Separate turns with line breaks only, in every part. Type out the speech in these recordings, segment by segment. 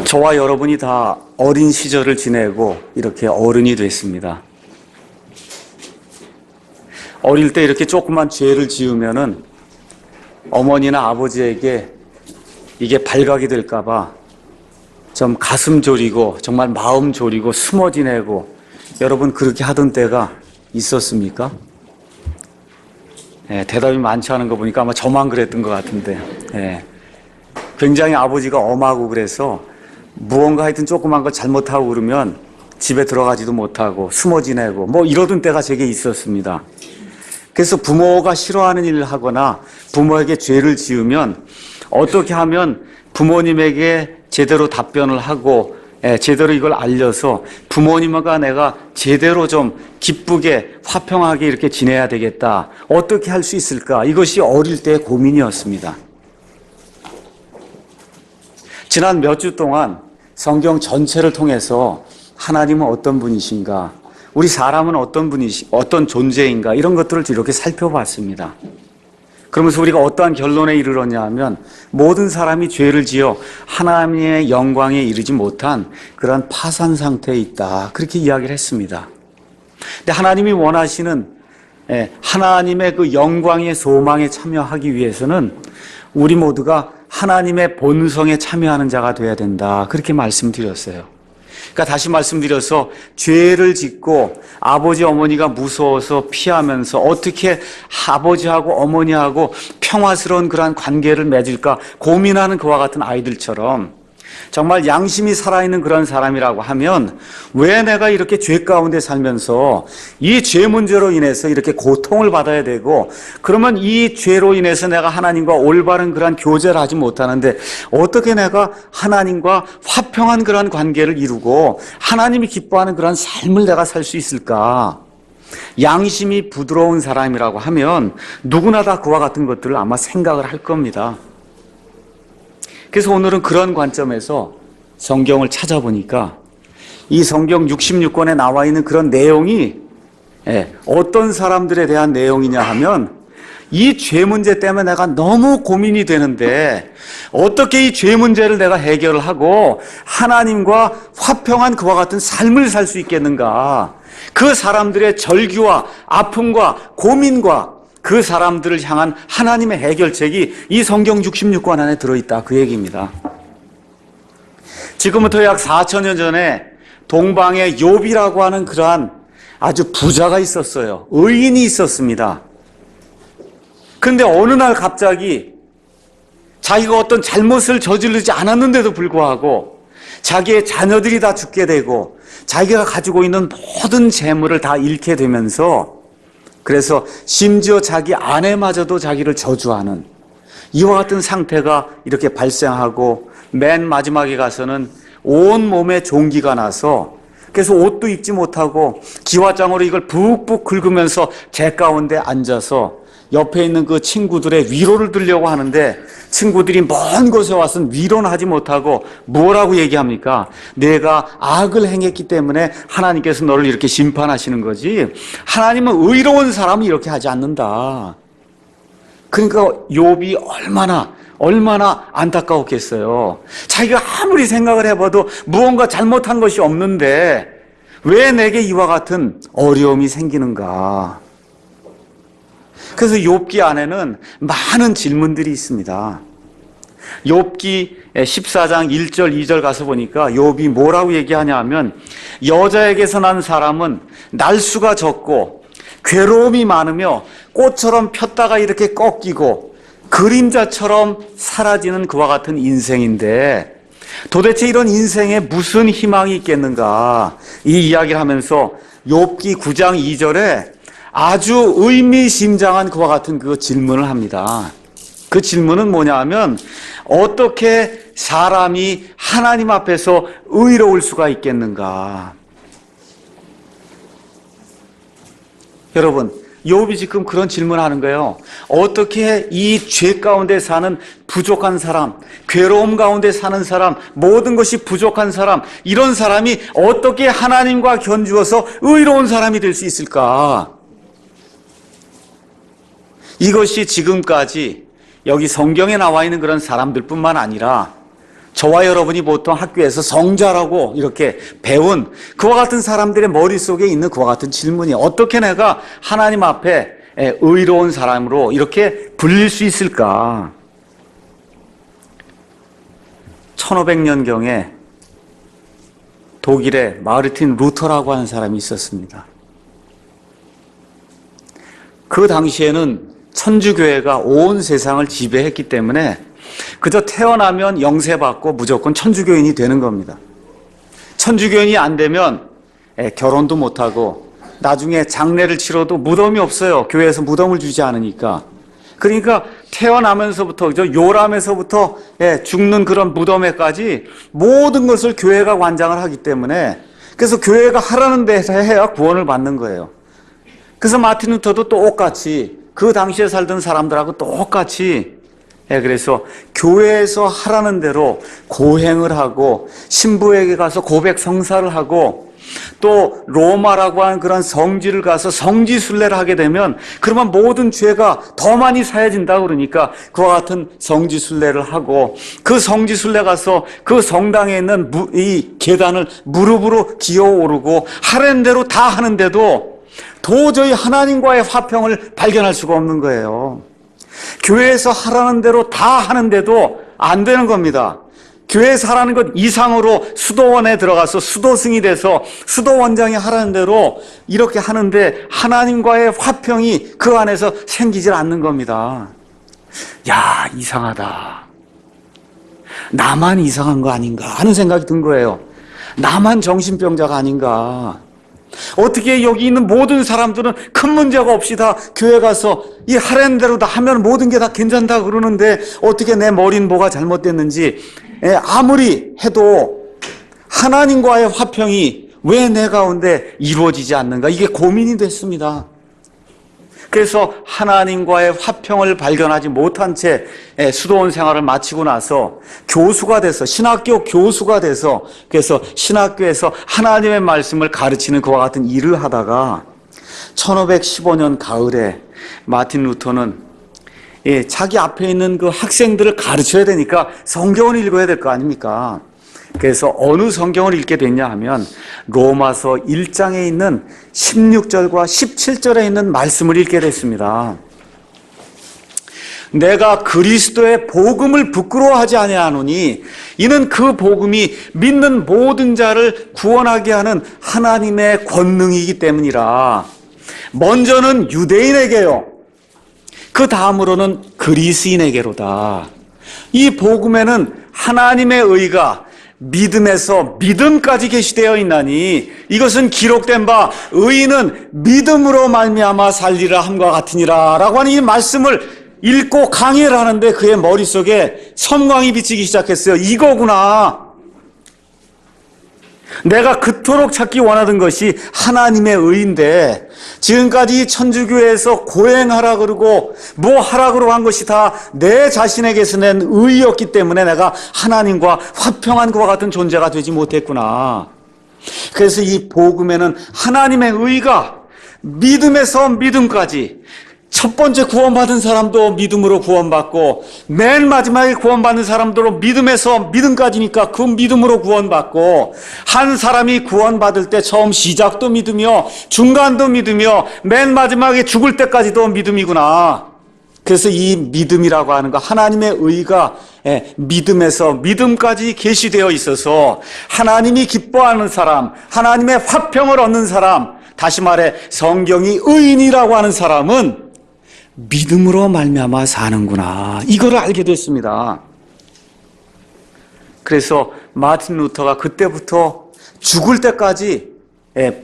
저와 여러분이 다 어린 시절을 지내고 이렇게 어른이 됐습니다. 어릴 때 이렇게 조그만 죄를 지으면은 어머니나 아버지에게 이게 발각이 될까봐 좀 가슴 졸이고 정말 마음 졸이고 숨어 지내고, 여러분 그렇게 하던 때가 있었습니까? 대답이 많지 않은 거 보니까 아마 저만 그랬던 것 같은데, 굉장히 아버지가 엄하고 그래서 무언가 하여튼 조그만 거 잘못하고 그러면 집에 들어가지도 못하고 숨어 지내고 뭐 이러던 때가 제게 있었습니다. 그래서 부모가 싫어하는 일을 하거나 부모에게 죄를 지으면 어떻게 하면 부모님에게 제대로 답변을 하고 제대로 이걸 알려서 부모님과 내가 제대로 좀 기쁘게 화평하게 이렇게 지내야 되겠다, 어떻게 할 수 있을까, 이것이 어릴 때의 고민이었습니다. 지난 몇 주 동안 성경 전체를 통해서 하나님은 어떤 분이신가, 우리 사람은 어떤 존재인가, 이런 것들을 이렇게 살펴봤습니다. 그러면서 우리가 어떠한 결론에 이르렀냐 하면, 모든 사람이 죄를 지어 하나님의 영광에 이르지 못한 그런 파산 상태에 있다, 그렇게 이야기를 했습니다. 근데 하나님이 원하시는 하나님의 그 영광의 소망에 참여하기 위해서는 우리 모두가 하나님의 본성에 참여하는 자가 되어야 된다, 그렇게 말씀드렸어요. 그러니까 다시 말씀드려서, 죄를 짓고 아버지 어머니가 무서워서 피하면서 어떻게 아버지하고 어머니하고 평화스러운 그러한 관계를 맺을까 고민하는 그와 같은 아이들처럼, 정말 양심이 살아있는 그런 사람이라고 하면 왜 내가 이렇게 죄 가운데 살면서 이 죄 문제로 인해서 이렇게 고통을 받아야 되고, 그러면 이 죄로 인해서 내가 하나님과 올바른 그런 교제를 하지 못하는데 어떻게 내가 하나님과 화평한 그런 관계를 이루고 하나님이 기뻐하는 그런 삶을 내가 살 수 있을까? 양심이 부드러운 사람이라고 하면 누구나 다 그와 같은 것들을 아마 생각을 할 겁니다. 그래서 오늘은 그런 관점에서 성경을 찾아보니까 이 성경 66권에 나와 있는 그런 내용이 어떤 사람들에 대한 내용이냐 하면, 이 죄 문제 때문에 내가 너무 고민이 되는데 어떻게 이 죄 문제를 내가 해결을 하고 하나님과 화평한 그와 같은 삶을 살 수 있겠는가, 그 사람들의 절규와 아픔과 고민과 그 사람들을 향한 하나님의 해결책이 이 성경 66권 안에 들어있다, 그 얘기입니다. 지금부터 약 4,000년 전에 동방에 욥이라고 하는 그러한 아주 부자가 있었어요. 의인이 있었습니다. 그런데 어느 날 갑자기 자기가 어떤 잘못을 저지르지 않았는데도 불구하고 자기의 자녀들이 다 죽게 되고 자기가 가지고 있는 모든 재물을 다 잃게 되면서, 그래서 심지어 자기 아내마저도 자기를 저주하는 이와 같은 상태가 이렇게 발생하고, 맨 마지막에 가서는 온 몸에 종기가 나서 그래서 옷도 입지 못하고 기와장으로 이걸 푹푹 긁으면서 재 가운데 앉아서 옆에 있는 그 친구들의 위로를 들려고 하는데, 친구들이 먼 곳에 와서 위로는 하지 못하고 뭐라고 얘기합니까? 내가 악을 행했기 때문에 하나님께서 너를 이렇게 심판하시는 거지, 하나님은 의로운 사람은 이렇게 하지 않는다. 그러니까 욥이 얼마나 안타까웠겠어요. 자기가 아무리 생각을 해봐도 무언가 잘못한 것이 없는데 왜 내게 이와 같은 어려움이 생기는가. 그래서 욥기 안에는 많은 질문들이 있습니다. 욥기 14장 1절 2절 가서 보니까 욥이 뭐라고 얘기하냐 하면, 여자에게서 난 사람은 날수가 적고 괴로움이 많으며 꽃처럼 폈다가 이렇게 꺾이고 그림자처럼 사라지는 그와 같은 인생인데 도대체 이런 인생에 무슨 희망이 있겠는가, 이 이야기를 하면서 욥기 9장 2절에 아주 의미심장한 그와 같은 그 질문을 합니다. 그 질문은 뭐냐 하면, 어떻게 사람이 하나님 앞에서 의로울 수가 있겠는가. 여러분, 욥이 지금 그런 질문하는 거예요. 어떻게 이 죄 가운데 사는 부족한 사람, 괴로움 가운데 사는 사람, 모든 것이 부족한 사람, 이런 사람이 어떻게 하나님과 견주어서 의로운 사람이 될 수 있을까? 이것이 지금까지 여기 성경에 나와 있는 그런 사람들뿐만 아니라 저와 여러분이 보통 학교에서 성자라고 이렇게 배운 그와 같은 사람들의 머릿속에 있는 그와 같은 질문이 어떻게 내가 하나님 앞에 의로운 사람으로 이렇게 불릴 수 있을까? 1500년경에 독일의 마르틴 루터라고 하는 사람이 있었습니다. 그 당시에는 천주교회가 온 세상을 지배했기 때문에 그저 태어나면 영세받고 무조건 천주교인이 되는 겁니다. 천주교인이 안 되면 결혼도 못하고 나중에 장례를 치러도 무덤이 없어요. 교회에서 무덤을 주지 않으니까. 그러니까 태어나면서부터 요람에서부터 죽는 그런 무덤에까지 모든 것을 교회가 관장을 하기 때문에 그래서 교회가 하라는 데서 해야 구원을 받는 거예요. 그래서 마틴 루터도 똑같이 그 당시에 살던 사람들하고 똑같이 그래서 교회에서 하라는 대로 고행을 하고 신부에게 가서 고백 성사를 하고 또 로마라고 하는 그런 성지를 가서 성지순례를 하게 되면 그러면 모든 죄가 더 많이 사해진다 그러니까 그와 같은 성지순례를 하고 그 성지순례 가서 그 성당에 있는 이 계단을 무릎으로 기어오르고 하라는 대로 다 하는데도 도저히 하나님과의 화평을 발견할 수가 없는 거예요. 교회에서 하라는 대로 다 하는데도 안 되는 겁니다. 교회에서 하라는 것 이상으로 수도원에 들어가서 수도승이 돼서 수도원장이 하라는 대로 이렇게 하는데 하나님과의 화평이 그 안에서 생기질 않는 겁니다. 야, 이상하다. 나만 이상한 거 아닌가 하는 생각이 든 거예요. 나만 정신병자가 아닌가. 어떻게 여기 있는 모든 사람들은 큰 문제가 없이 다 교회 가서 이 하라는 대로 다 하면 모든 게 다 괜찮다 그러는데 어떻게 내 머리는 뭐가 잘못됐는지 아무리 해도 하나님과의 화평이 왜 내 가운데 이루어지지 않는가 이게 고민이 됐습니다. 그래서 하나님과의 화평을 발견하지 못한 채 수도원 생활을 마치고 나서 교수가 돼서 신학교 교수가 돼서 그래서 신학교에서 하나님의 말씀을 가르치는 그와 같은 일을 하다가 1515년 가을에 마틴 루터는 자기 앞에 있는 그 학생들을 가르쳐야 되니까 성경을 읽어야 될 거 아닙니까? 그래서 어느 성경을 읽게 됐냐 하면 로마서 1장에 있는 16절과 17절에 있는 말씀을 읽게 됐습니다. 내가 그리스도의 복음을 부끄러워하지 아니하노니 이는 그 복음이 믿는 모든 자를 구원하게 하는 하나님의 권능이기 때문이라. 먼저는 유대인에게요. 그 다음으로는 그리스인에게로다. 이 복음에는 하나님의 의가 믿음에서 믿음까지 계시되어 있나니 이것은 기록된 바 의인은 믿음으로 말미암아 살리라 함과 같으니라 라고 하는 이 말씀을 읽고 강의를 하는데 그의 머릿속에 섬광이 비치기 시작했어요. 이거구나. 내가 그토록 찾기 원하던 것이 하나님의 의인데 지금까지 천주교에서 고행하라 그러고 뭐 하라 그러고 한 것이 다 내 자신에게서 낸 의였기 때문에 내가 하나님과 화평한 그와 같은 존재가 되지 못했구나. 그래서 이 복음에는 하나님의 의가 믿음에서 믿음까지 첫 번째 구원받은 사람도 믿음으로 구원받고 맨 마지막에 구원받는 사람도 믿음에서 믿음까지니까 그 믿음으로 구원받고 한 사람이 구원받을 때 처음 시작도 믿으며 중간도 믿으며 맨 마지막에 죽을 때까지도 믿음이구나. 그래서 이 믿음이라고 하는 거 하나님의 의가 믿음에서 믿음까지 계시되어 있어서 하나님이 기뻐하는 사람, 하나님의 화평을 얻는 사람, 다시 말해 성경이 의인이라고 하는 사람은 믿음으로 말미암아 사는구나. 이거를 알게 됐습니다. 그래서 마틴 루터가 그때부터 죽을 때까지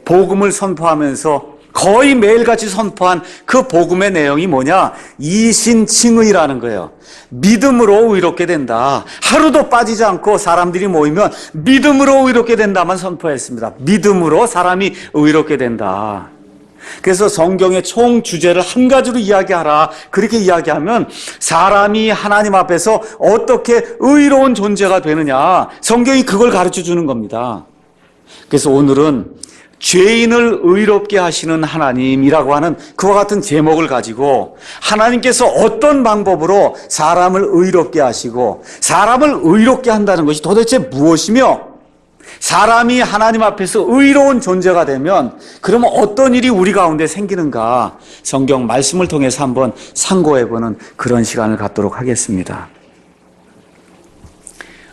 복음을 선포하면서 거의 매일같이 선포한 그 복음의 내용이 뭐냐? 이신칭의라는 거예요. 믿음으로 의롭게 된다. 하루도 빠지지 않고 사람들이 모이면 믿음으로 의롭게 된다만 선포했습니다. 믿음으로 사람이 의롭게 된다. 그래서 성경의 총 주제를 한 가지로 이야기하라. 그렇게 이야기하면 사람이 하나님 앞에서 어떻게 의로운 존재가 되느냐. 성경이 그걸 가르쳐 주는 겁니다. 그래서 오늘은 죄인을 의롭게 하시는 하나님이라고 하는 그와 같은 제목을 가지고 하나님께서 어떤 방법으로 사람을 의롭게 하시고 사람을 의롭게 한다는 것이 도대체 무엇이며 사람이 하나님 앞에서 의로운 존재가 되면 그러면 어떤 일이 우리 가운데 생기는가 성경 말씀을 통해서 한번 상고해보는 그런 시간을 갖도록 하겠습니다.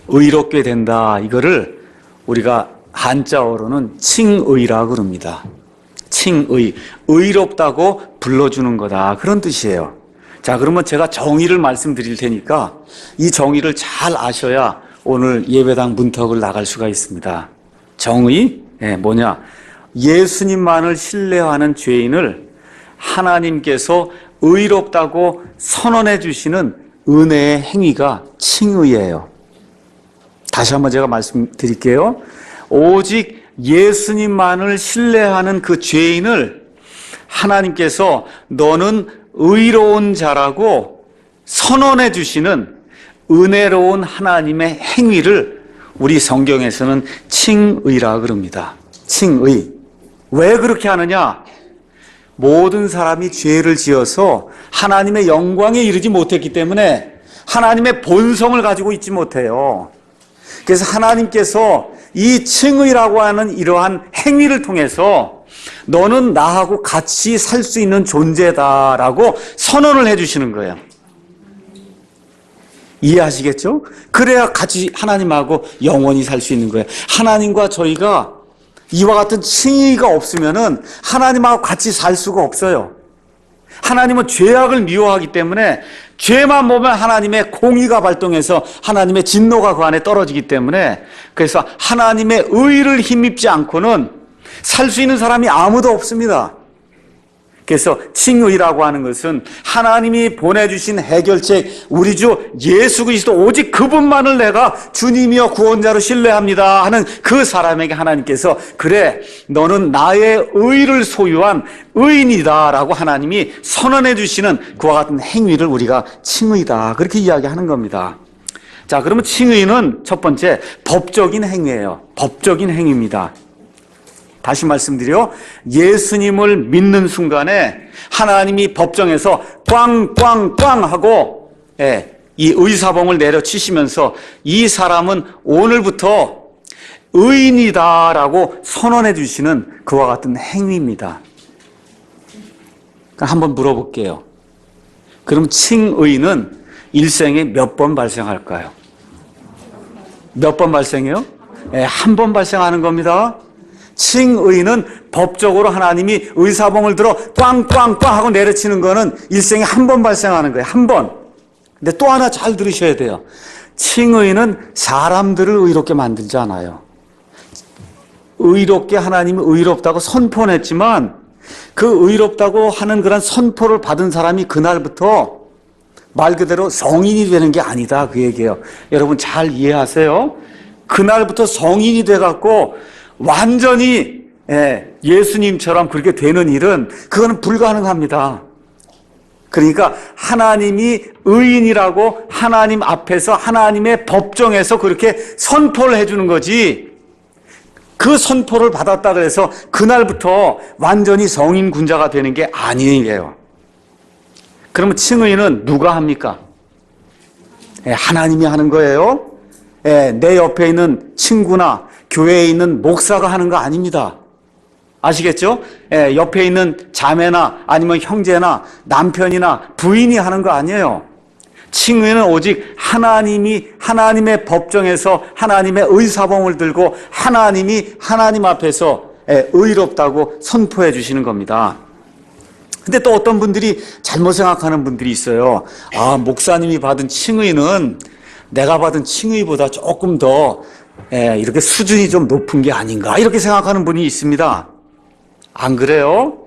의롭게 된다, 이거를 우리가 한자어로는 칭의라 그럽니다. 칭의, 의롭다고 불러주는 거다, 그런 뜻이에요. 자, 그러면 제가 정의를 말씀드릴 테니까 이 정의를 잘 아셔야 오늘 예배당 문턱을 나갈 수가 있습니다. 정의? 뭐냐? 예수님만을 신뢰하는 죄인을 하나님께서 의롭다고 선언해 주시는 은혜의 행위가 칭의예요. 다시 한번 제가 말씀드릴게요. 오직 예수님만을 신뢰하는 그 죄인을 하나님께서 너는 의로운 자라고 선언해 주시는 은혜로운 하나님의 행위를 우리 성경에서는 칭의라 그럽니다. 칭의. 왜 그렇게 하느냐? 모든 사람이 죄를 지어서 하나님의 영광에 이르지 못했기 때문에 하나님의 본성을 가지고 있지 못해요. 그래서 하나님께서 이 칭의라고 하는 이러한 행위를 통해서 너는 나하고 같이 살 수 있는 존재다라고 선언을 해주시는 거예요. 이해하시겠죠? 그래야 같이 하나님하고 영원히 살 수 있는 거예요. 하나님과 저희가 이와 같은 칭의가 없으면은 하나님하고 같이 살 수가 없어요. 하나님은 죄악을 미워하기 때문에 죄만 보면 하나님의 공의가 발동해서 하나님의 진노가 그 안에 떨어지기 때문에 그래서 하나님의 의를 힘입지 않고는 살 수 있는 사람이 아무도 없습니다. 그래서 칭의라고 하는 것은 하나님이 보내주신 해결책 우리 주 예수 그리스도 오직 그분만을 내가 주님이여 구원자로 신뢰합니다 하는 그 사람에게 하나님께서 그래 너는 나의 의를 소유한 의인이다 라고 하나님이 선언해 주시는 그와 같은 행위를 우리가 칭의다 그렇게 이야기하는 겁니다. 자, 그러면 칭의는 첫 번째 법적인 행위예요. 법적인 행위입니다. 다시 말씀드려 예수님을 믿는 순간에 하나님이 법정에서 꽝꽝꽝 하고 이 의사봉을 내려치시면서 이 사람은 오늘부터 의인이다라고 선언해 주시는 그와 같은 행위입니다. 한번 물어볼게요. 그럼 칭의는 일생에 몇 번 발생할까요? 몇 번 발생해요? 한 번 발생하는 겁니다. 칭의는 법적으로 하나님이 의사봉을 들어 꽝꽝꽝 하고 내려치는 거는 일생에 한 번 발생하는 거예요. 한 번. 근데 또 하나 잘 들으셔야 돼요. 칭의는 사람들을 의롭게 만들지 않아요. 의롭게 하나님이 의롭다고 선포는 했지만 그 의롭다고 하는 그런 선포를 받은 사람이 그날부터 말 그대로 성인이 되는 게 아니다 그 얘기예요. 여러분 잘 이해하세요. 그날부터 성인이 돼갖고 완전히 예수님처럼 그렇게 되는 일은 그거는 불가능합니다. 그러니까 하나님이 의인이라고 하나님 앞에서 하나님의 법정에서 그렇게 선포를 해주는 거지 그 선포를 받았다 그래서 그날부터 완전히 성인 군자가 되는 게 아니에요. 그러면 칭의는 누가 합니까? 하나님이 하는 거예요. 내 옆에 있는 친구나 교회에 있는 목사가 하는 거 아닙니다. 아시겠죠? 옆에 있는 자매나 아니면 형제나 남편이나 부인이 하는 거 아니에요. 칭의는 오직 하나님이 하나님의 법정에서 하나님의 의사봉을 들고 하나님이 하나님 앞에서 의롭다고 선포해 주시는 겁니다. 근데 또 어떤 분들이 잘못 생각하는 분들이 있어요. 아, 목사님이 받은 칭의는 내가 받은 칭의보다 조금 더 이렇게 수준이 좀 높은 게 아닌가 이렇게 생각하는 분이 있습니다. 안 그래요?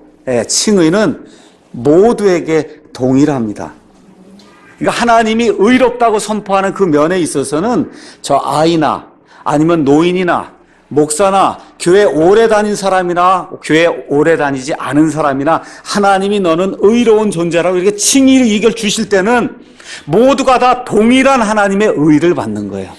칭의는 모두에게 동일합니다. 그러니까 하나님이 의롭다고 선포하는 그 면에 있어서는 저 아이나 아니면 노인이나 목사나 교회 오래 다닌 사람이나 교회 오래 다니지 않은 사람이나 하나님이 너는 의로운 존재라고 이렇게 칭의를 이겨 주실 때는 모두가 다 동일한 하나님의 의를 받는 거예요.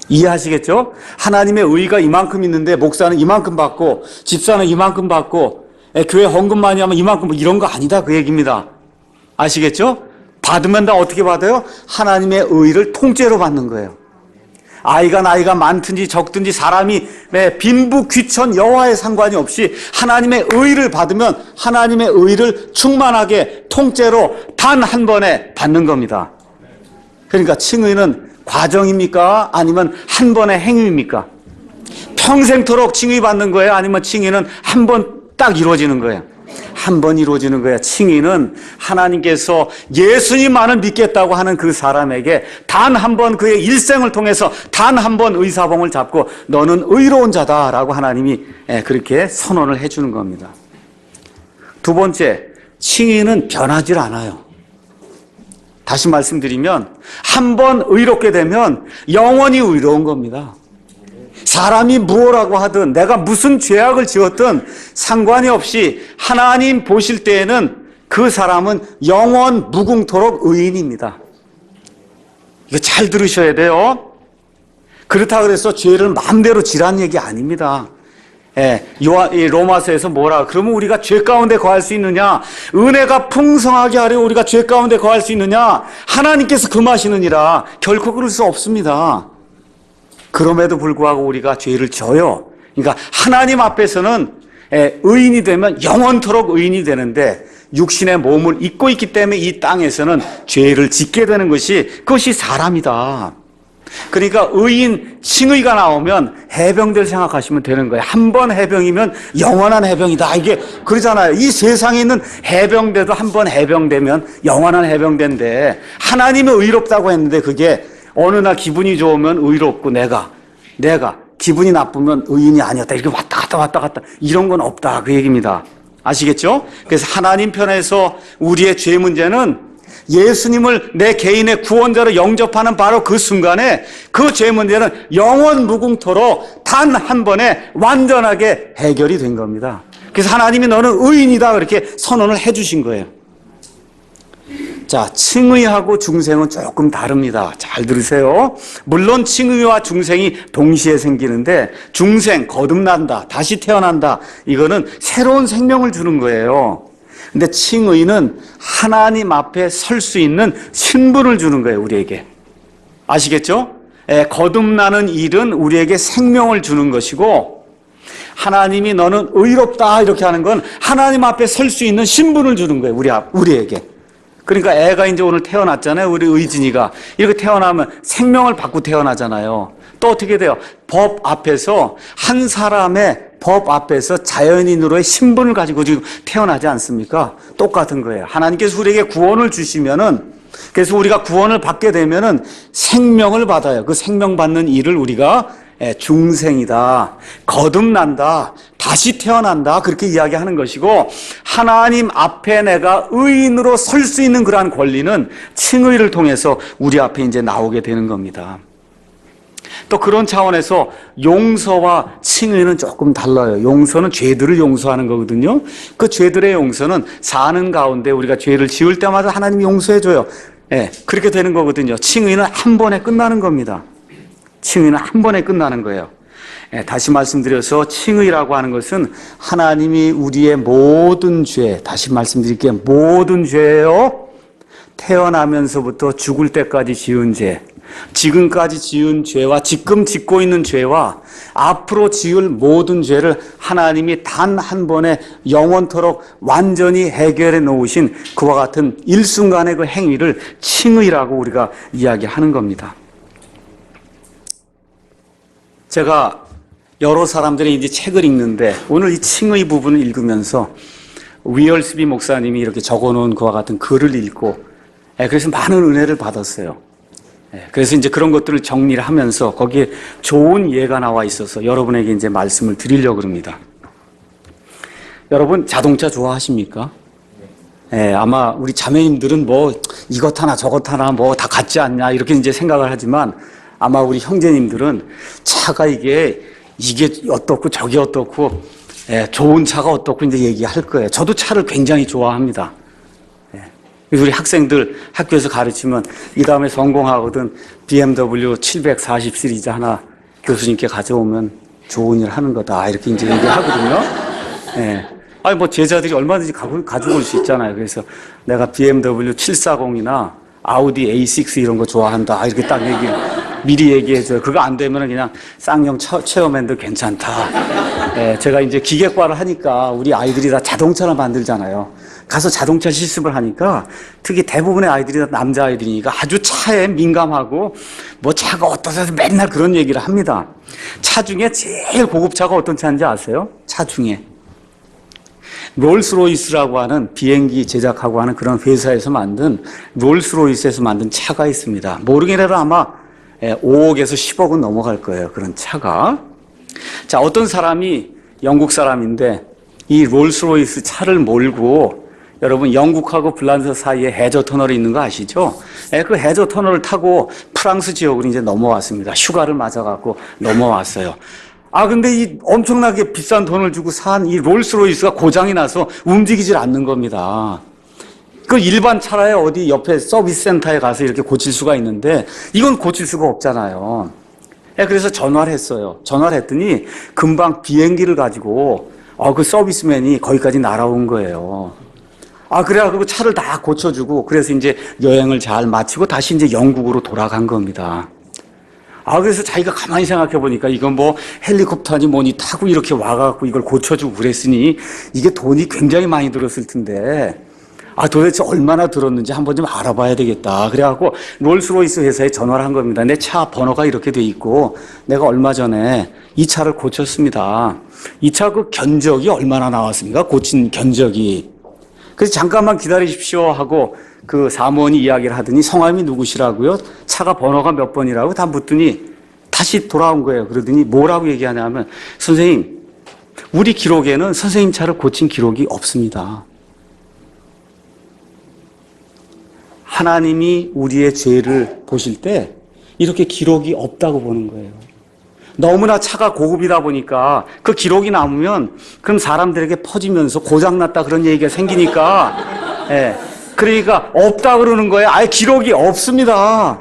이해하시겠죠? 하나님의 의가 이만큼 있는데 목사는 이만큼 받고 집사는 이만큼 받고 교회 헌금 많이 하면 이만큼 이런 거 아니다 그 얘기입니다. 아시겠죠? 받으면 다 어떻게 받아요? 하나님의 의를 통째로 받는 거예요. 아이가 나이가 많든지 적든지 사람이 빈부 귀천 여하에 상관이 없이 하나님의 의를 받으면 하나님의 의를 충만하게 통째로 단 한 번에 받는 겁니다. 그러니까 칭의는 과정입니까? 아니면 한 번의 행위입니까? 평생토록 칭의 받는 거예요? 아니면 칭의는 한 번 딱 이루어지는 거예요? 한 번 이루어지는 거야. 칭의는 하나님께서 예수님만을 믿겠다고 하는 그 사람에게 단 한 번 그의 일생을 통해서 단 한 번 의사봉을 잡고 너는 의로운 자다라고 하나님이 그렇게 선언을 해주는 겁니다. 두 번째, 칭의는 변하질 않아요. 다시 말씀드리면 한 번 의롭게 되면 영원히 의로운 겁니다. 사람이 무엇라고 하든 내가 무슨 죄악을 지었든 상관이 없이 하나님 보실 때에는 그 사람은 영원 무궁토록 의인입니다. 이거 잘 들으셔야 돼요. 그렇다고 해서 죄를 마음대로 지란 얘기 아닙니다. 로마서에서 뭐라 그러면 우리가 죄 가운데 거할 수 있느냐, 은혜가 풍성하게 하려 우리가 죄 가운데 거할 수 있느냐, 하나님께서 금하시느니라. 결코 그럴 수 없습니다. 그럼에도 불구하고 우리가 죄를 져요. 그러니까 하나님 앞에서는 의인이 되면 영원토록 의인이 되는데 육신의 몸을 입고 있기 때문에 이 땅에서는 죄를 짓게 되는 그것이 사람이다. 그러니까 의인, 칭의가 나오면 해병대를 생각하시면 되는 거예요. 한 번 해병이면 영원한 해병이다. 이게 그러잖아요. 이 세상에 있는 해병대도 한 번 해병되면 영원한 해병대인데 하나님은 의롭다고 했는데 그게 어느 날 기분이 좋으면 의롭고 내가 기분이 나쁘면 의인이 아니었다. 이렇게 왔다 갔다 이런 건 없다. 그 얘기입니다. 아시겠죠? 그래서 하나님 편에서 우리의 죄 문제는 예수님을 내 개인의 구원자로 영접하는 바로 그 순간에 그 죄 문제는 영원 무궁토록 단 한 번에 완전하게 해결이 된 겁니다. 그래서 하나님이 너는 의인이다 그렇게 선언을 해 주신 거예요. 자, 칭의하고 중생은 조금 다릅니다. 잘 들으세요. 물론 칭의와 중생이 동시에 생기는데 중생, 거듭난다, 다시 태어난다, 이거는 새로운 생명을 주는 거예요. 근데 칭의는 하나님 앞에 설 수 있는 신분을 주는 거예요, 우리에게. 아시겠죠? 거듭나는 일은 우리에게 생명을 주는 것이고 하나님이 너는 의롭다 이렇게 하는 건 하나님 앞에 설 수 있는 신분을 주는 거예요, 우리에게. 그러니까 애가 이제 오늘 태어났잖아요. 우리 의진이가. 이렇게 태어나면 생명을 받고 태어나잖아요. 또 어떻게 돼요? 법 앞에서 한 사람의 법 앞에서 자연인으로의 신분을 가지고 지금 태어나지 않습니까? 똑같은 거예요. 하나님께서 우리에게 구원을 주시면은 그래서 우리가 구원을 받게 되면은 생명을 받아요. 그 생명 받는 일을 우리가 중생이다, 거듭난다, 다시 태어난다 그렇게 이야기하는 것이고 하나님 앞에 내가 의인으로 설 수 있는 그러한 권리는 칭의를 통해서 우리 앞에 이제 나오게 되는 겁니다. 또 그런 차원에서 용서와 칭의는 조금 달라요. 용서는 죄들을 용서하는 거거든요. 그 죄들의 용서는 사는 가운데 우리가 죄를 지을 때마다 하나님이 용서해줘요. 그렇게 되는 거거든요. 칭의는 한 번에 끝나는 겁니다. 칭의는 한 번에 끝나는 거예요. 다시 말씀드려서 칭의라고 하는 것은 하나님이 우리의 모든 죄, 다시 말씀드릴게요. 모든 죄요. 태어나면서부터 죽을 때까지 지은 죄, 지금까지 지은 죄와 지금 짓고 있는 죄와 앞으로 지을 모든 죄를 하나님이 단 한 번에 영원토록 완전히 해결해 놓으신 그와 같은 일순간의 그 행위를 칭의라고 우리가 이야기하는 겁니다. 제가 여러 사람들이 이제 책을 읽는데 오늘 이 칭의 부분을 읽으면서 위얼스비 목사님이 이렇게 적어놓은 그와 같은 글을 읽고 그래서 많은 은혜를 받았어요. 그래서 이제 그런 것들을 정리를 하면서 거기에 좋은 예가 나와 있어서 여러분에게 이제 말씀을 드리려고 합니다. 여러분 자동차 좋아하십니까? 아마 우리 자매님들은 뭐 이것 하나 저것 하나 뭐 다 같지 않냐 이렇게 이제 생각을 하지만 아마 우리 형제님들은 차가 이게 어떻고 저게 어떻고 좋은 차가 어떻고 이제 얘기할 거예요. 저도 차를 굉장히 좋아합니다. 그래서 우리 학생들 학교에서 가르치면 이 다음에 성공하거든 BMW 740 시리즈 하나 교수님께 가져오면 좋은 일 하는 거다. 이렇게 이제 얘기하거든요. 예. 아니, 뭐, 제자들이 얼마든지 가지고 올 수 있잖아요. 그래서 내가 BMW 740이나 아우디 A6 이런 거 좋아한다. 이렇게 딱 미리 얘기해줘요. 그거 안 되면 그냥 쌍용 체험핸드 괜찮다. 예, 제가 이제 기계과를 하니까 우리 아이들이 다 자동차를 만들잖아요. 가서 자동차 실습을 하니까 특히 대부분의 아이들이 다 남자아이들이니까 아주 차에 민감하고 뭐 차가 어떠서 해서 맨날 그런 얘기를 합니다. 차 중에 제일 고급차가 어떤 차인지 아세요? 차 중에. 롤스로이스라고 하는 비행기 제작하고 하는 그런 회사에서 만든 롤스로이스에서 만든 차가 있습니다. 모르긴 해도 아마 5억에서 10억은 넘어갈 거예요. 그런 차가. 자, 어떤 사람이 영국 사람인데 이 롤스로이스 차를 몰고 여러분 영국하고 프랑스 사이에 해저 터널이 있는 거 아시죠? 그 해저 터널을 타고 프랑스 지역으로 이제 넘어왔습니다. 휴가를 맞아갖고 넘어왔어요. 근데 이 엄청나게 비싼 돈을 주고 산 이 롤스로이스가 고장이 나서 움직이질 않는 겁니다. 그 일반 차라야 어디 옆에 서비스 센터에 가서 이렇게 고칠 수가 있는데 이건 고칠 수가 없잖아요. 그래서 전화를 했어요. 전화를 했더니 금방 비행기를 가지고 그 서비스맨이 거기까지 날아온 거예요. 그래야 그 차를 다 고쳐주고 그래서 이제 여행을 잘 마치고 다시 이제 영국으로 돌아간 겁니다. 그래서 자기가 가만히 생각해 보니까 이건 뭐 헬리콥터니 뭐니 타고 이렇게 와갖고 이걸 고쳐주고 그랬으니 이게 돈이 굉장히 많이 들었을 텐데 도대체 얼마나 들었는지 한번 좀 알아봐야 되겠다. 그래갖고 롤스로이스 회사에 전화를 한 겁니다. 내 차 번호가 이렇게 돼 있고 내가 얼마 전에 이 차를 고쳤습니다. 이 차 그 견적이 얼마나 나왔습니까? 고친 견적이. 그래서 잠깐만 기다리십시오 하고 그 사무원이 이야기를 하더니 성함이 누구시라고요? 차가 번호가 몇 번이라고 다 묻더니 다시 돌아온 거예요. 그러더니 뭐라고 얘기하냐면 선생님, 우리 기록에는 선생님 차를 고친 기록이 없습니다. 하나님이 우리의 죄를 보실 때 이렇게 기록이 없다고 보는 거예요. 너무나 차가 고급이다 보니까 그 기록이 남으면 그럼 사람들에게 퍼지면서 고장났다 그런 얘기가 생기니까 그러니까 없다 그러는 거예요. 아예 기록이 없습니다.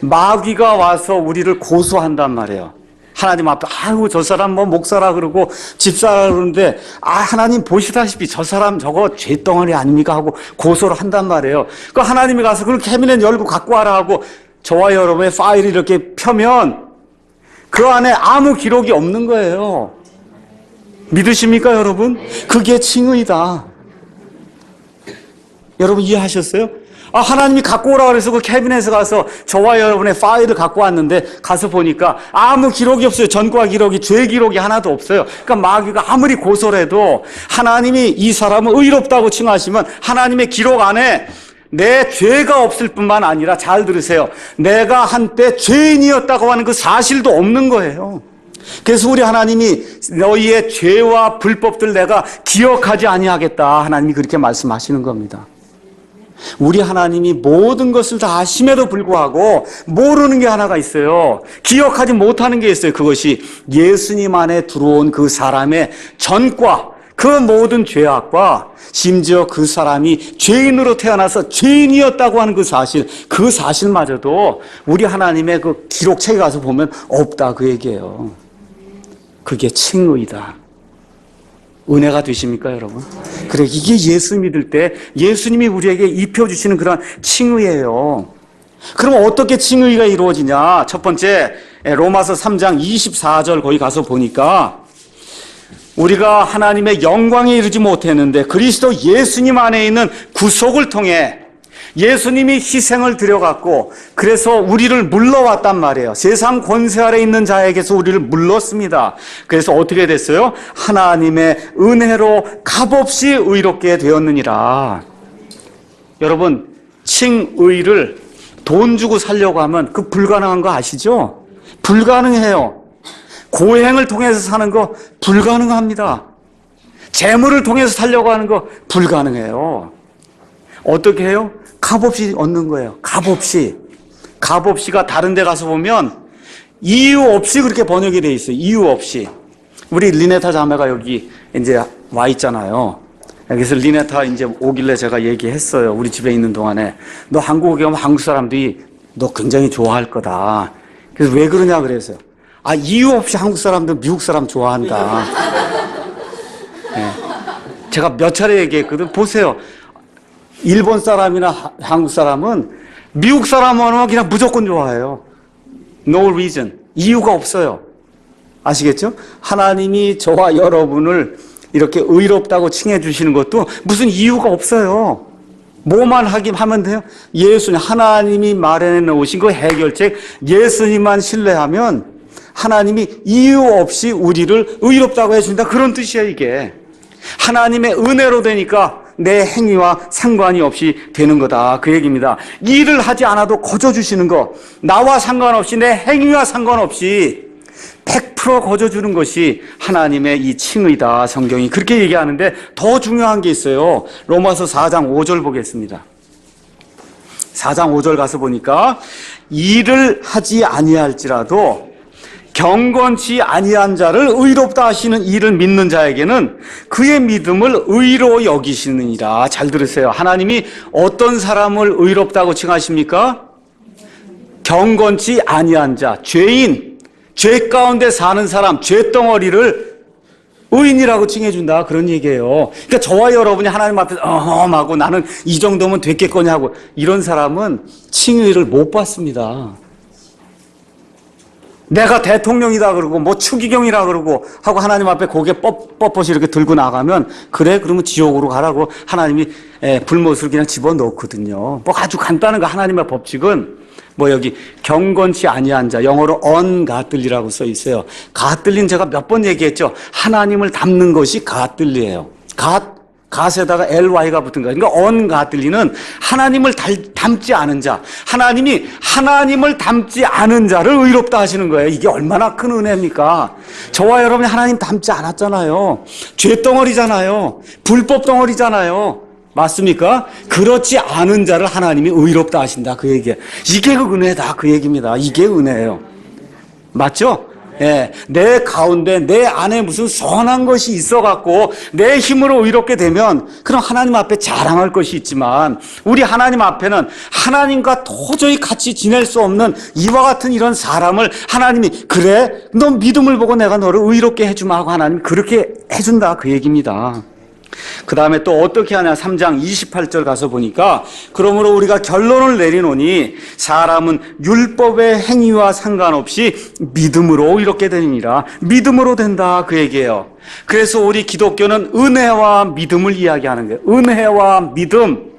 마귀가 와서 우리를 고소한단 말이에요. 하나님 앞에 저 사람 뭐 목사라 그러고 집사라 그러는데 하나님 보시다시피 저 사람 저거 죄덩어리 아닙니까 하고 고소를 한단 말이에요. 그 하나님이 가서 그걸 캐비넷 열고 갖고 와라 하고 저와 여러분의 파일을 이렇게 펴면 그 안에 아무 기록이 없는 거예요. 믿으십니까 여러분? 그게 칭의다. 여러분 이해하셨어요? 하나님이 갖고 오라 그래서 그 캐비넷에 가서 저와 여러분의 파일을 갖고 왔는데 가서 보니까 아무 기록이 없어요. 전과 기록이, 죄 기록이 하나도 없어요. 그러니까 마귀가 아무리 고소를 해도 하나님이 이 사람은 의롭다고 칭하시면 하나님의 기록 안에 내 죄가 없을 뿐만 아니라 잘 들으세요. 내가 한때 죄인이었다고 하는 그 사실도 없는 거예요. 그래서 우리 하나님이 너희의 죄와 불법들 내가 기억하지 아니하겠다. 하나님이 그렇게 말씀하시는 겁니다. 우리 하나님이 모든 것을 다 아심에도 불구하고 모르는 게 하나가 있어요. 기억하지 못하는 게 있어요. 그것이 예수님 안에 들어온 그 사람의 전과 그 모든 죄악과 심지어 그 사람이 죄인으로 태어나서 죄인이었다고 하는 그 사실마저도 우리 하나님의 그 기록책에 가서 보면 없다 그 얘기예요. 그게 칭의다. 은혜가 되십니까 여러분? 그래, 이게 예수 믿을 때 예수님이 우리에게 입혀주시는 그런 칭의예요. 그럼 어떻게 칭의가 이루어지냐? 첫 번째 로마서 3장 24절 거기 가서 보니까 우리가 하나님의 영광에 이르지 못했는데 그리스도 예수님 안에 있는 구속을 통해 예수님이 희생을 드려갖고 그래서 우리를 물러왔단 말이에요. 세상 권세 아래 있는 자에게서 우리를 물렀습니다. 그래서 어떻게 됐어요? 하나님의 은혜로 값없이 의롭게 되었느니라. 여러분, 칭의를 돈 주고 살려고 하면 그 불가능한 거 아시죠? 불가능해요. 고행을 통해서 사는 거 불가능합니다. 재물을 통해서 살려고 하는 거 불가능해요. 어떻게 해요? 값없이 얻는 거예요. 값없이. 값없이가 다른 데 가서 보면 이유 없이 그렇게 번역이 돼 있어요. 이유 없이. 우리 리네타 자매가 여기 이제 와 있잖아요. 그래서 리네타 이제 오길래 제가 얘기했어요. 우리 집에 있는 동안에. 너 한국에 오면 한국 사람들이 너 굉장히 좋아할 거다. 그래서 왜 그러냐 그래서요. 아, 이유 없이 한국 사람들 미국 사람 좋아한다. 네. 제가 몇 차례 얘기했거든. 보세요. 일본 사람이나 한국 사람은 미국 사람은 그냥 무조건 좋아해요. No reason. 이유가 없어요. 아시겠죠? 하나님이 저와 여러분을 이렇게 의롭다고 칭해 주시는 것도 무슨 이유가 없어요. 뭐만 하면 돼요? 예수님, 하나님이 마련해 놓으신 그 해결책, 예수님만 신뢰하면 하나님이 이유 없이 우리를 의롭다고 해준다. 그런 뜻이에요, 이게. 하나님의 은혜로 되니까 내 행위와 상관이 없이 되는 거다. 그 얘기입니다. 일을 하지 않아도 거저주시는 거, 나와 상관없이 내 행위와 상관없이 100% 거저주는 것이 하나님의 이 칭의다. 성경이 그렇게 얘기하는데 더 중요한 게 있어요. 로마서 4장 5절 보겠습니다. 4장 5절 가서 보니까 일을 하지 아니할지라도 경건치 아니한 자를 의롭다 하시는 이를 믿는 자에게는 그의 믿음을 의로 여기시느니라. 잘 들으세요. 하나님이 어떤 사람을 의롭다고 칭하십니까? 경건치 아니한 자, 죄인, 죄 가운데 사는 사람, 죄덩어리를 의인이라고 칭해준다. 그런 얘기예요. 그러니까 저와 여러분이 하나님 앞에서 하고 나는 이 정도면 됐겠거니 하고 이런 사람은 칭의를 못 받습니다. 내가 대통령이다 그러고 뭐 추기경이라 그러고 하고 하나님 앞에 고개 뻣뻣이 이렇게 들고 나가면 그래 그러면 지옥으로 가라고 하나님이 불못을 그냥 집어넣거든요. 뭐 아주 간단한 거. 하나님의 법칙은 뭐 여기 경건치 아니한 자, 영어로 ungodly라고 써 있어요. godly는 제가 몇 번 얘기했죠. 하나님을 닮는 것이 godly예요. 갓에다가 ly가 붙은 거예요. 그러니까 ungodly는 하나님을 닮지 않은 자, 하나님이 하나님을 닮지 않은 자를 의롭다 하시는 거예요. 이게 얼마나 큰 은혜입니까? 저와 여러분이 하나님 닮지 않았잖아요. 죄덩어리잖아요. 불법 덩어리잖아요. 맞습니까? 그렇지 않은 자를 하나님이 의롭다 하신다. 그 얘기예요. 이게 그 은혜다. 그 얘기입니다. 이게 은혜예요. 맞죠? 예, 내 가운데 내 안에 무슨 선한 것이 있어갖고 내 힘으로 의롭게 되면 그럼 하나님 앞에 자랑할 것이 있지만 우리 하나님 앞에는 하나님과 도저히 같이 지낼 수 없는 이와 같은 이런 사람을 하나님이 그래 너 믿음을 보고 내가 너를 의롭게 해주마 하고 하나님이 그렇게 해준다. 그 얘기입니다. 그 다음에 또 어떻게 하냐. 3장 28절 가서 보니까 그러므로 우리가 결론을 내리노니 사람은 율법의 행위와 상관없이 믿음으로 이렇게 되니라. 믿음으로 된다. 그 얘기예요. 그래서 우리 기독교는 은혜와 믿음을 이야기하는 거예요. 은혜와 믿음.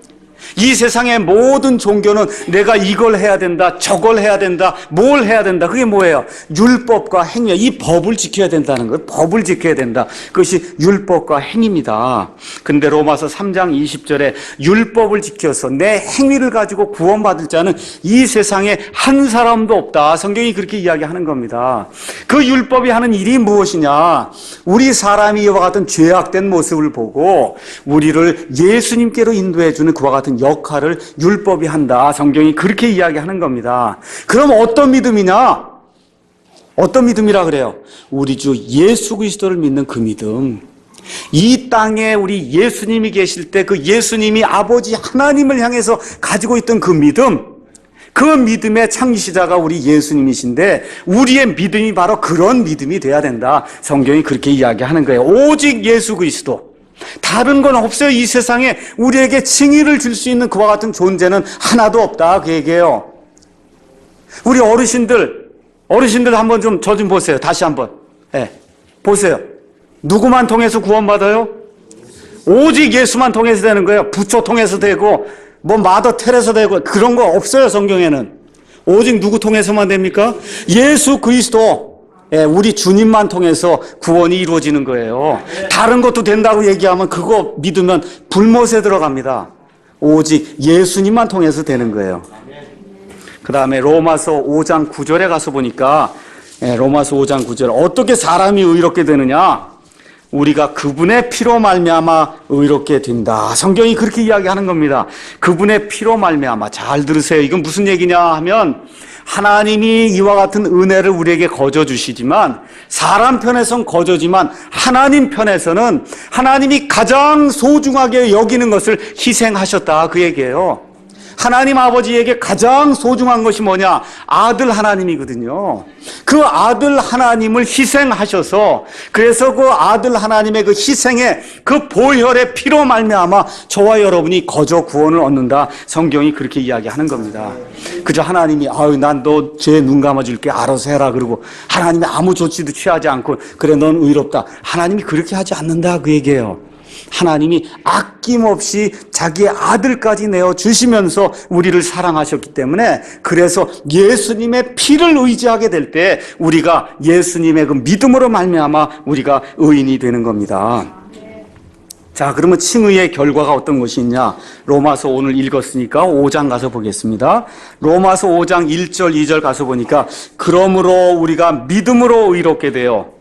이 세상의 모든 종교는 내가 이걸 해야 된다, 저걸 해야 된다, 뭘 해야 된다. 그게 뭐예요? 율법과 행위. 이 법을 지켜야 된다는 거예요. 법을 지켜야 된다. 그것이 율법과 행위입니다. 근데 로마서 3장 20절에 율법을 지켜서 내 행위를 가지고 구원받을 자는 이 세상에 한 사람도 없다. 성경이 그렇게 이야기하는 겁니다. 그 율법이 하는 일이 무엇이냐? 우리 사람이 이와 같은 죄악된 모습을 보고 우리를 예수님께로 인도해주는 그와 같은 역할을 율법이 한다. 성경이 그렇게 이야기하는 겁니다. 그럼 어떤 믿음이냐? 어떤 믿음이라 그래요? 우리 주 예수 그리스도를 믿는 그 믿음. 이 땅에 우리 예수님이 계실 때 그 예수님이 아버지 하나님을 향해서 가지고 있던 그 믿음, 그 믿음의 창시자가 우리 예수님이신데 우리의 믿음이 바로 그런 믿음이 돼야 된다. 성경이 그렇게 이야기하는 거예요. 오직 예수 그리스도. 다른 건 없어요. 이 세상에 우리에게 칭의를 줄 수 있는 그와 같은 존재는 하나도 없다. 그 얘기예요. 우리 어르신들 한번 저 좀 보세요. 다시 한번. 네. 보세요. 누구만 통해서 구원받아요? 오직 예수만 통해서 되는 거예요. 부처 통해서 되고 뭐 마더 테레사 되고 그런 거 없어요. 성경에는. 오직 누구 통해서만 됩니까? 예수 그리스도. 우리 주님만 통해서 구원이 이루어지는 거예요. 다른 것도 된다고 얘기하면 그거 믿으면 불못에 들어갑니다. 오직 예수님만 통해서 되는 거예요. 그 다음에 로마서 5장 9절에 가서 보니까 로마서 5장 9절 어떻게 사람이 의롭게 되느냐? 우리가 그분의 피로 말미암아 의롭게 된다. 성경이 그렇게 이야기하는 겁니다. 그분의 피로 말미암아. 잘 들으세요. 이건 무슨 얘기냐 하면 하나님이 이와 같은 은혜를 우리에게 거저 주시지만 사람 편에선 거저지만 하나님 편에서는 하나님이 가장 소중하게 여기는 것을 희생하셨다. 그 얘기예요. 하나님 아버지에게 가장 소중한 것이 뭐냐? 아들 하나님이거든요. 그 아들 하나님을 희생하셔서 그래서 그 아들 하나님의 그 희생의 그 보혈의 피로 말미암아 저와 여러분이 거저 구원을 얻는다. 성경이 그렇게 이야기하는 겁니다. 그저 하나님이 난 너 죄 눈 감아줄게 알아서 해라 그러고 하나님이 아무 조치도 취하지 않고 그래 넌 의롭다. 하나님이 그렇게 하지 않는다 그 얘기예요. 하나님이 아낌없이 자기의 아들까지 내어주시면서 우리를 사랑하셨기 때문에 그래서 예수님의 피를 의지하게 될 때 우리가 예수님의 그 믿음으로 말미암아 우리가 의인이 되는 겁니다. 자, 그러면 칭의의 결과가 어떤 것이 있냐? 로마서 오늘 읽었으니까 5장 가서 보겠습니다. 로마서 5장 1절 2절 가서 보니까 그러므로 우리가 믿음으로 의롭게 되어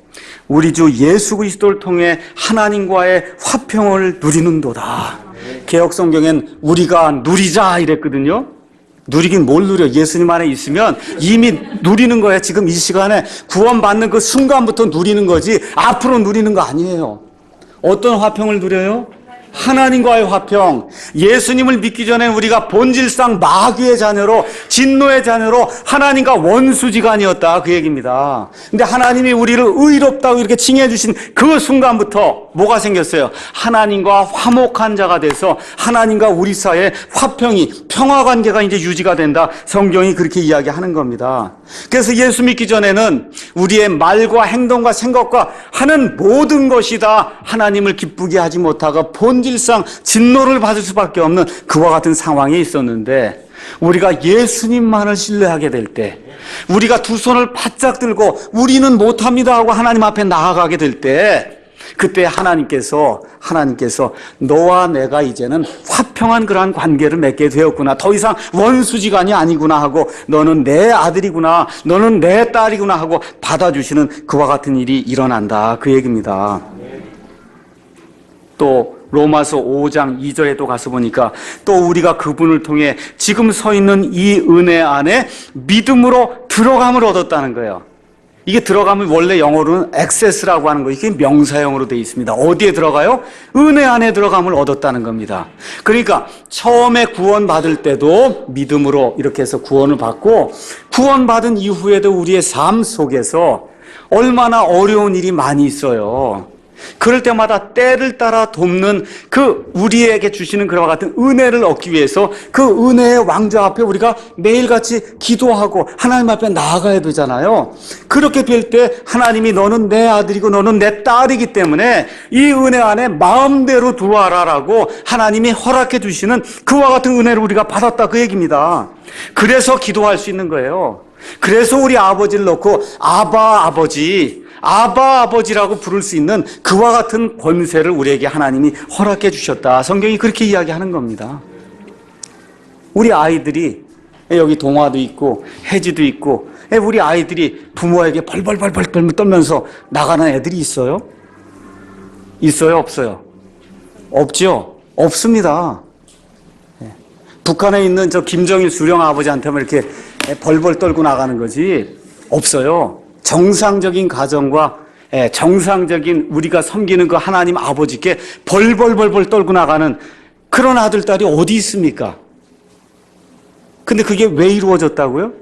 우리 주 예수 그리스도를 통해 하나님과의 화평을 누리는도다. 개역성경엔 우리가 누리자 이랬거든요. 누리긴 뭘 누려? 예수님 안에 있으면 이미 누리는 거예요. 지금 이 시간에 구원받는 그 순간부터 누리는 거지 앞으로 누리는 거 아니에요. 어떤 화평을 누려요? 하나님과의 화평. 예수님을 믿기 전에 우리가 본질상 마귀의 자녀로 진노의 자녀로 하나님과 원수지간이었다 그 얘기입니다. 근데 하나님이 우리를 의롭다고 이렇게 칭해 주신 그 순간부터 뭐가 생겼어요? 하나님과 화목한 자가 돼서 하나님과 우리 사이의 화평이 평화관계가 이제 유지가 된다. 성경이 그렇게 이야기하는 겁니다. 그래서 예수 믿기 전에는 우리의 말과 행동과 생각과 하는 모든 것이 다 하나님을 기쁘게 하지 못하고 본질상 진노를 받을 수밖에 없는 그와 같은 상황에 있었는데 우리가 예수님만을 신뢰하게 될 때 우리가 두 손을 바짝 들고 우리는 못합니다 하고 하나님 앞에 나아가게 될 때 그때 하나님께서 너와 내가 이제는 화평한 그러한 관계를 맺게 되었구나. 더 이상 원수지간이 아니구나 하고 너는 내 아들이구나. 너는 내 딸이구나 하고 받아주시는 그와 같은 일이 일어난다. 그 얘기입니다. 또 로마서 5장 2절에도 가서 보니까 또 우리가 그분을 통해 지금 서 있는 이 은혜 안에 믿음으로 들어감을 얻었다는 거예요. 이게 들어가면 원래 영어로는 access라고 하는 거 이게 명사형으로 되어 있습니다. 어디에 들어가요? 은혜 안에 들어감을 얻었다는 겁니다. 그러니까 처음에 구원받을 때도 믿음으로 이렇게 해서 구원을 받고 구원받은 이후에도 우리의 삶 속에서 얼마나 어려운 일이 많이 있어요. 그럴 때마다 때를 따라 돕는 그 우리에게 주시는 그와 같은 은혜를 얻기 위해서 그 은혜의 왕좌 앞에 우리가 매일같이 기도하고 하나님 앞에 나아가야 되잖아요. 그렇게 될 때 하나님이 너는 내 아들이고 너는 내 딸이기 때문에 이 은혜 안에 마음대로 들어와라라고 하나님이 허락해 주시는 그와 같은 은혜를 우리가 받았다 그 얘기입니다. 그래서 기도할 수 있는 거예요. 그래서 우리 아버지를 놓고 아바 아버지라고 부를 수 있는 그와 같은 권세를 우리에게 하나님이 허락해 주셨다. 성경이 그렇게 이야기하는 겁니다. 우리 아이들이 여기 동화도 있고 해지도 있고 우리 아이들이 부모에게 벌벌 떨면서 나가는 애들이 있어요? 있어요? 없어요? 없죠? 없습니다. 북한에 있는 저 김정일 수령 아버지한테만 이렇게 벌벌 떨고 나가는 거지 없어요. 정상적인 가정과 정상적인 우리가 섬기는 그 하나님 아버지께 벌벌 떨고 나가는 그런 아들, 딸이 어디 있습니까? 근데 그게 왜 이루어졌다고요?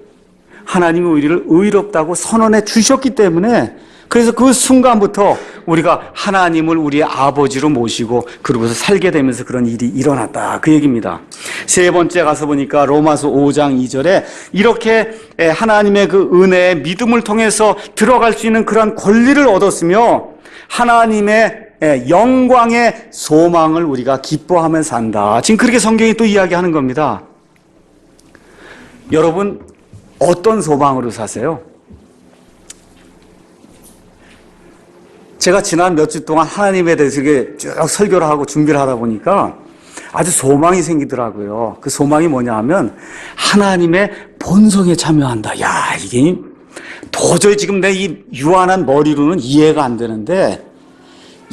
하나님이 우리를 의롭다고 선언해 주셨기 때문에 그래서 그 순간부터 우리가 하나님을 우리의 아버지로 모시고 그러고서 살게 되면서 그런 일이 일어났다. 그 얘기입니다. 세 번째 가서 보니까 로마서 5장 2절에 이렇게 하나님의 그 은혜의 믿음을 통해서 들어갈 수 있는 그런 권리를 얻었으며 하나님의 영광의 소망을 우리가 기뻐하며 산다. 지금 그렇게 성경이 또 이야기하는 겁니다. 여러분 어떤 소망으로 사세요? 제가 지난 몇 주 동안 하나님에 대해서 이렇게 쭉 설교를 하고 준비를 하다 보니까 아주 소망이 생기더라고요. 그 소망이 뭐냐 하면 하나님의 본성에 참여한다. 야, 이게 도저히 지금 내 이 유한한 머리로는 이해가 안 되는데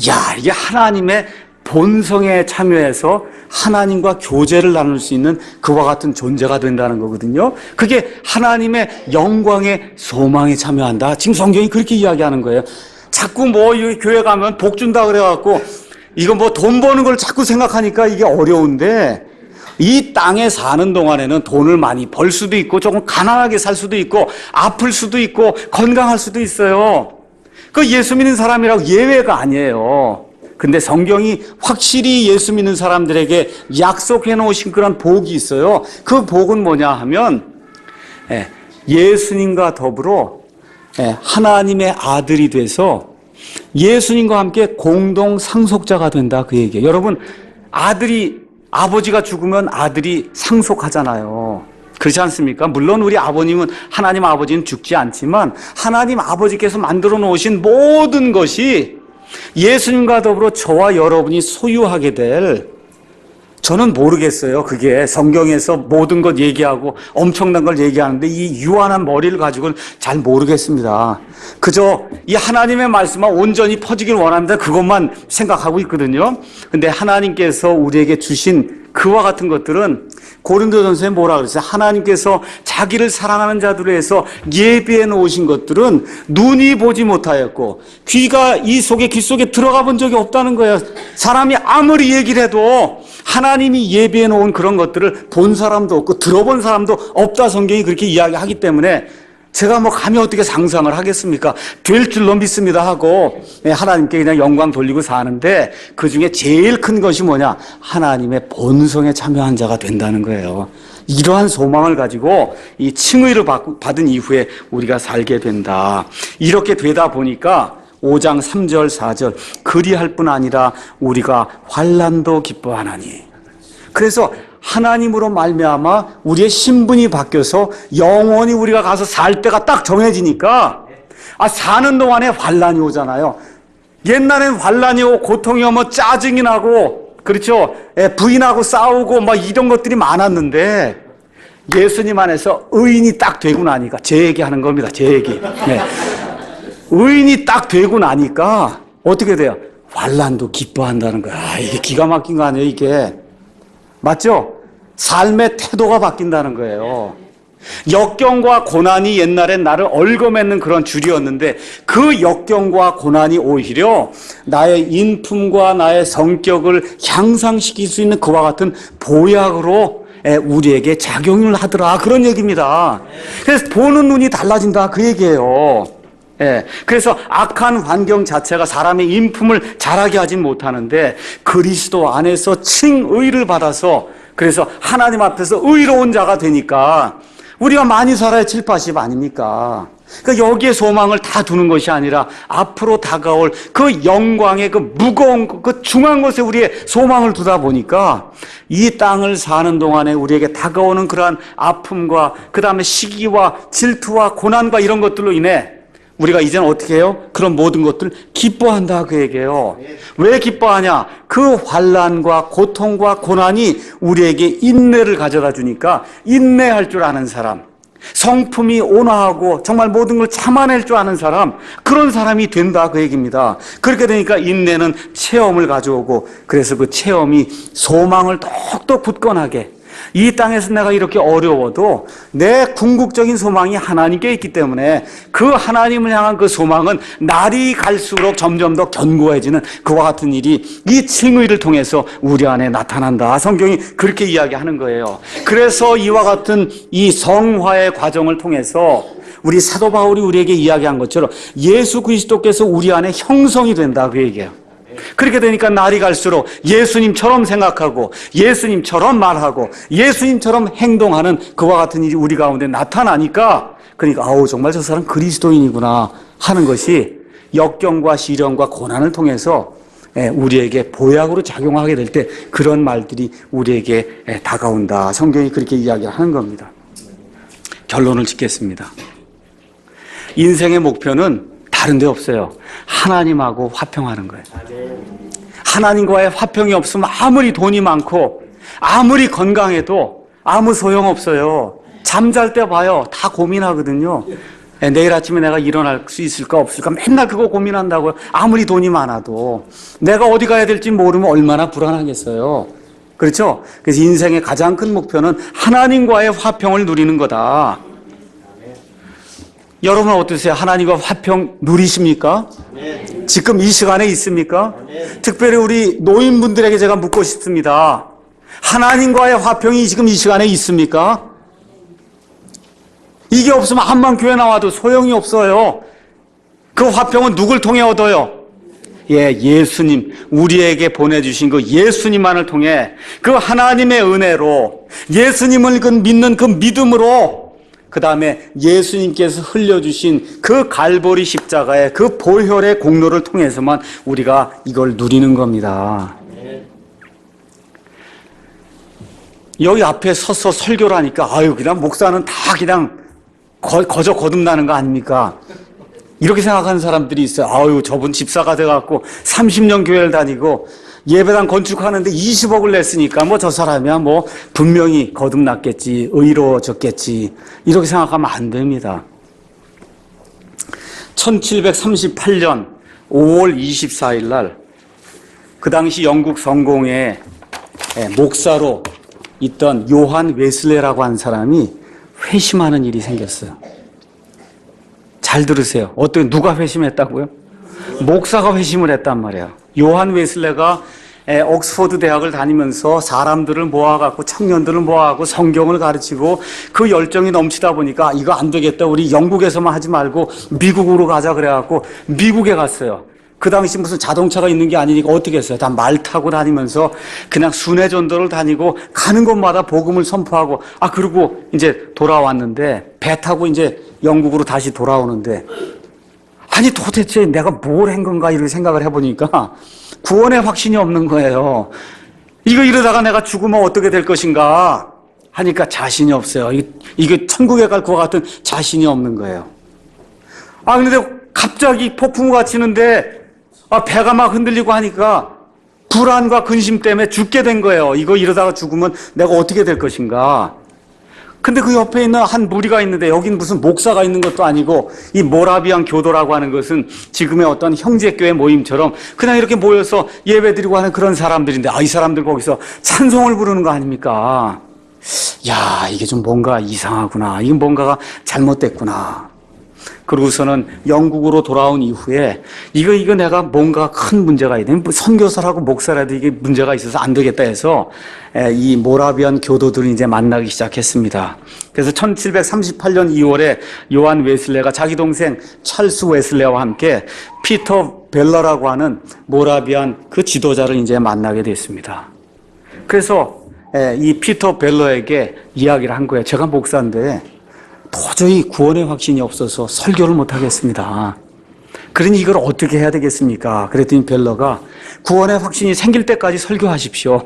야, 이게 하나님의 본성에 참여해서 하나님과 교제를 나눌 수 있는 그와 같은 존재가 된다는 거거든요. 그게 하나님의 영광의 소망에 참여한다. 지금 성경이 그렇게 이야기하는 거예요. 자꾸 뭐 교회 가면 복 준다 그래갖고 이거 뭐 돈 버는 걸 자꾸 생각하니까 이게 어려운데, 이 땅에 사는 동안에는 돈을 많이 벌 수도 있고 조금 가난하게 살 수도 있고 아플 수도 있고 건강할 수도 있어요. 그 예수 믿는 사람이라고 예외가 아니에요. 근데 성경이 확실히 예수 믿는 사람들에게 약속해 놓으신 그런 복이 있어요. 그 복은 뭐냐 하면 예수님과 더불어 하나님의 아들이 돼서 예수님과 함께 공동 상속자가 된다, 그 얘기예요. 여러분, 아버지가 죽으면 아들이 상속하잖아요. 그렇지 않습니까? 물론 우리 아버님은, 하나님 아버지는 죽지 않지만 하나님 아버지께서 만들어 놓으신 모든 것이 예수님과 더불어 저와 여러분이 소유하게 될, 저는 모르겠어요. 그게 성경에서 모든 것 얘기하고 엄청난 걸 얘기하는데 이 유한한 머리를 가지고는 잘 모르겠습니다. 그저 이 하나님의 말씀만 온전히 퍼지길 원합니다. 그것만 생각하고 있거든요. 근데 하나님께서 우리에게 주신 그와 같은 것들은 고린도전서에 뭐라 그랬어요? 하나님께서 자기를 사랑하는 자들을 해서 예비해 놓으신 것들은 눈이 보지 못하였고 귀가 이 속에, 귀 속에 들어가 본 적이 없다는 거예요. 사람이 아무리 얘기를 해도 하나님이 예비해 놓은 그런 것들을 본 사람도 없고 들어본 사람도 없다, 성경이 그렇게 이야기하기 때문에 제가 뭐 감히 어떻게 상상을 하겠습니까? 될 줄로 믿습니다 하고 하나님께 그냥 영광 돌리고 사는데, 그 중에 제일 큰 것이 뭐냐? 하나님의 본성에 참여한 자가 된다는 거예요. 이러한 소망을 가지고 이 칭의를 받은 이후에 우리가 살게 된다. 이렇게 되다 보니까 5장 3절 4절 그리할 뿐 아니라 우리가 환난도 기뻐하나니. 그래서 하나님으로 말미암아 우리의 신분이 바뀌어서 영원히 우리가 가서 살 때가 딱 정해지니까 사는 동안에 환난이 오잖아요. 옛날엔 환난이 오고 고통이 오면 짜증이 나고, 그렇죠? 부인하고 싸우고 막 이런 것들이 많았는데 예수님 안에서 의인이 딱 되고 나니까, 제 얘기하는 겁니다. 제 얘기. 네. 의인이 딱 되고 나니까 어떻게 돼요? 환난도 기뻐한다는 거야. 이게 기가 막힌 거 아니에요, 이게. 맞죠? 삶의 태도가 바뀐다는 거예요. 역경과 고난이 옛날엔 나를 얽어맺는 그런 줄이었는데 그 역경과 고난이 오히려 나의 인품과 나의 성격을 향상시킬 수 있는 그와 같은 보약으로 우리에게 작용을 하더라, 그런 얘기입니다. 그래서 보는 눈이 달라진다, 그 얘기예요. 그래서 악한 환경 자체가 사람의 인품을 자라게 하진 못하는데 그리스도 안에서 칭의를 받아서, 그래서 하나님 앞에서 의로운 자가 되니까 우리가 많이 살아야 7, 80 아닙니까? 그러니까 여기에 소망을 다 두는 것이 아니라 앞으로 다가올 그 영광의 그 무거운 그 중한 곳에 우리의 소망을 두다 보니까 이 땅을 사는 동안에 우리에게 다가오는 그러한 아픔과 그 다음에 시기와 질투와 고난과 이런 것들로 인해 우리가 이제는 어떻게 해요? 그런 모든 것들 기뻐한다, 그 얘기예요. 왜 기뻐하냐? 그 환난과 고통과 고난이 우리에게 인내를 가져다 주니까 인내할 줄 아는 사람, 성품이 온화하고 정말 모든 걸 참아낼 줄 아는 사람, 그런 사람이 된다, 그 얘기입니다. 그렇게 되니까 인내는 체험을 가져오고, 그래서 그 체험이 소망을 더욱더 굳건하게, 이 땅에서 내가 이렇게 어려워도 내 궁극적인 소망이 하나님께 있기 때문에 그 하나님을 향한 그 소망은 날이 갈수록 점점 더 견고해지는 그와 같은 일이 이 칭의를 통해서 우리 안에 나타난다. 성경이 그렇게 이야기하는 거예요. 그래서 이와 같은 이 성화의 과정을 통해서 우리 사도 바울이 우리에게 이야기한 것처럼 예수 그리스도께서 우리 안에 형성이 된다, 그 얘기예요. 그렇게 되니까 날이 갈수록 예수님처럼 생각하고 예수님처럼 말하고 예수님처럼 행동하는 그와 같은 일이 우리 가운데 나타나니까, 그러니까 정말 저 사람 그리스도인이구나 하는 것이 역경과 시련과 고난을 통해서 우리에게 보약으로 작용하게 될 때 그런 말들이 우리에게 다가온다. 성경이 그렇게 이야기하는 겁니다. 결론을 짓겠습니다. 인생의 목표는 다른 데 없어요. 하나님하고 화평하는 거예요. 하나님과의 화평이 없으면 아무리 돈이 많고 아무리 건강해도 아무 소용없어요. 잠잘 때 봐요. 다 고민하거든요. 내일 아침에 내가 일어날 수 있을까 없을까 맨날 그거 고민한다고요. 아무리 돈이 많아도 내가 어디 가야 될지 모르면 얼마나 불안하겠어요. 그렇죠? 그래서 인생의 가장 큰 목표는 하나님과의 화평을 누리는 거다. 여러분 어떠세요? 하나님과 화평 누리십니까? 지금 이 시간에 있습니까? 특별히 우리 노인분들에게 제가 묻고 싶습니다. 하나님과의 화평이 지금 이 시간에 있습니까? 이게 없으면 암만 교회 나와도 소용이 없어요. 그 화평은 누굴 통해 얻어요? 예수님, 우리에게 보내주신 그 예수님만을 통해 그 하나님의 은혜로 예수님을 믿는 그 믿음으로 그 다음에 예수님께서 흘려주신 그 갈보리 십자가의 그 보혈의 공로를 통해서만 우리가 이걸 누리는 겁니다. 여기 앞에 서서 설교를 하니까 그냥 목사는 다 그냥 거저 거듭나는 거 아닙니까? 이렇게 생각하는 사람들이 있어요. 저분 집사가 돼갖고 30년 교회를 다니고 예배당 건축하는데 20억을 냈으니까 저 사람이야 분명히 거듭났겠지, 의로워졌겠지, 이렇게 생각하면 안 됩니다. 1738년 5월 24일 날 그 당시 영국 성공의 목사로 있던 요한 웨슬레라고 한 사람이 회심하는 일이 생겼어요. 잘 들으세요. 누가 회심했다고요? 목사가 회심을 했단 말이에요. 요한 웨슬레가 옥스퍼드 대학을 다니면서 사람들을 모아갖고 청년들을 모아갖고 성경을 가르치고 그 열정이 넘치다 보니까 이거 안 되겠다. 우리 영국에서만 하지 말고 미국으로 가자 그래갖고 미국에 갔어요. 그 당시 무슨 자동차가 있는 게 아니니까 어떻게 했어요? 다 말 타고 다니면서 그냥 순회 전도를 다니고 가는 곳마다 복음을 선포하고 그리고 이제 돌아왔는데 배 타고 이제 영국으로 다시 돌아오는데 도대체 내가 뭘 한 건가 이렇게 생각을 해보니까 구원의 확신이 없는 거예요. 이러다가 내가 죽으면 어떻게 될 것인가 하니까 자신이 없어요. 이게 천국에 갈 것 같은 자신이 없는 거예요. 근데 갑자기 폭풍우가 치는데 배가 막 흔들리고 하니까 불안과 근심 때문에 죽게 된 거예요. 이러다가 죽으면 내가 어떻게 될 것인가. 근데 그 옆에 있는 한 무리가 있는데 여긴 무슨 목사가 있는 것도 아니고 이 모라비안 교도라고 하는 것은 지금의 어떤 형제교회 모임처럼 그냥 이렇게 모여서 예배드리고 하는 그런 사람들인데 이 사람들 거기서 찬송을 부르는 거 아닙니까? 이게 좀 뭔가 이상하구나. 이건 뭔가가 잘못됐구나. 그러고서는 영국으로 돌아온 이후에 이거 내가 뭔가 큰 문제가 있네. 선교사라고 목사라도 이게 문제가 있어서 안 되겠다 해서 이 모라비안 교도들을 이제 만나기 시작했습니다. 그래서 1738년 2월에 요한 웨슬레가 자기 동생 찰스 웨슬레와 함께 피터 벨러라고 하는 모라비안 그 지도자를 이제 만나게 됐습니다. 그래서 이 피터 벨러에게 이야기를 한 거예요. 제가 목사인데 도저히 구원의 확신이 없어서 설교를 못 하겠습니다. 그러니 이걸 어떻게 해야 되겠습니까? 그랬더니 벨러가 구원의 확신이 생길 때까지 설교하십시오.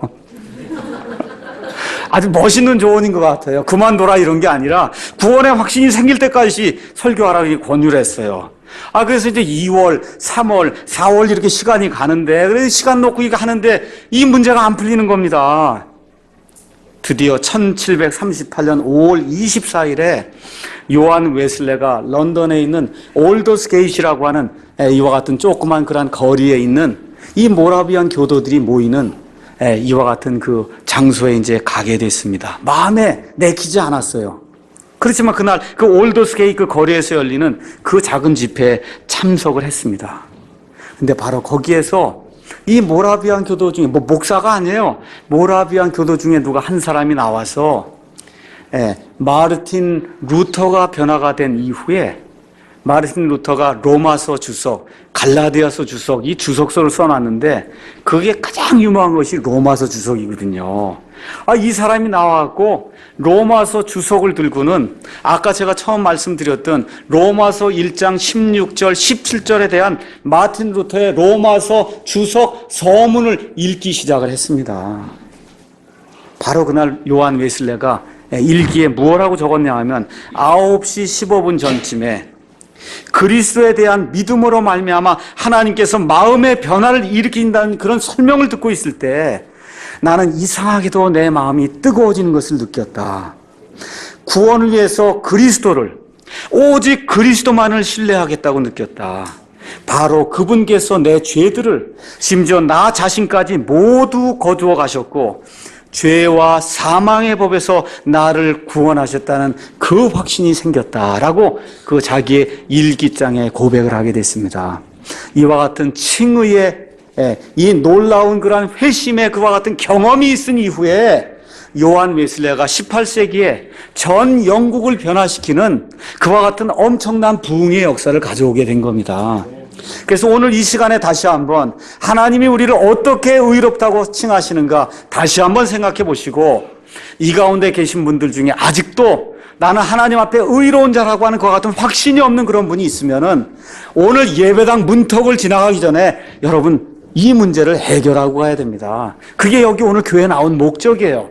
아주 멋있는 조언인 것 같아요. 그만둬라 이런 게 아니라 구원의 확신이 생길 때까지 설교하라고 권유를 했어요. 그래서 이제 2월, 3월, 4월 이렇게 시간이 가는데 그래서 시간 놓고 이거 하는데 이 문제가 안 풀리는 겁니다. 드디어 1738년 5월 24일에 요한 웨슬레가 런던에 있는 올더스 게이트라고 하는 이와 같은 조그만 그런 거리에 있는 이 모라비안 교도들이 모이는 이와 같은 그 장소에 이제 가게 됐습니다. 마음에 내키지 않았어요. 그렇지만 그날 그 올더스 게이트 그 거리에서 열리는 그 작은 집회에 참석을 했습니다. 근데 바로 거기에서 이 모라비안 교도 중에 목사가 아니에요. 모라비안 교도 중에 누가 한 사람이 나와서 마르틴 루터가 변화가 된 이후에 마르틴 루터가 로마서 주석, 갈라디아서 주석 이 주석서를 써놨는데 그게 가장 유명한 것이 로마서 주석이거든요. 이 사람이 나와갖고 로마서 주석을 들고는 아까 제가 처음 말씀드렸던 로마서 1장 16절 17절에 대한 마틴 루터의 로마서 주석 서문을 읽기 시작을 했습니다. 바로 그날 요한 웨슬레가 일기에 무엇라고 적었냐 하면 9시 15분 전쯤에 그리스도에 대한 믿음으로 말미암아 하나님께서 마음의 변화를 일으킨다는 그런 설명을 듣고 있을 때 나는 이상하게도 내 마음이 뜨거워지는 것을 느꼈다. 구원을 위해서 그리스도를 오직 그리스도만을 신뢰하겠다고 느꼈다. 바로 그분께서 내 죄들을, 심지어 나 자신까지 모두 거두어 가셨고 죄와 사망의 법에서 나를 구원하셨다는 그 확신이 생겼다라고 그 자기의 일기장에 고백을 하게 됐습니다. 이와 같은 칭의의 이 놀라운 그러한 회심의 그와 같은 경험이 있은 이후에 요한 웨슬레가 18세기에 전 영국을 변화시키는 그와 같은 엄청난 부흥의 역사를 가져오게 된 겁니다. 그래서 오늘 이 시간에 다시 한번 하나님이 우리를 어떻게 의롭다고 칭하시는가 다시 한번 생각해 보시고, 이 가운데 계신 분들 중에 아직도 나는 하나님 앞에 의로운 자라고 하는 그와 같은 확신이 없는 그런 분이 있으면은 오늘 예배당 문턱을 지나가기 전에 여러분 이 문제를 해결하고 가야 됩니다. 그게 여기 오늘 교회에 나온 목적이에요.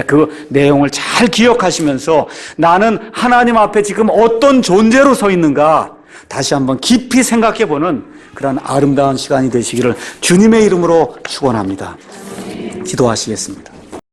그 내용을 잘 기억하시면서 나는 하나님 앞에 지금 어떤 존재로 서 있는가 다시 한번 깊이 생각해보는 그런 아름다운 시간이 되시기를 주님의 이름으로 축원합니다. 기도하시겠습니다.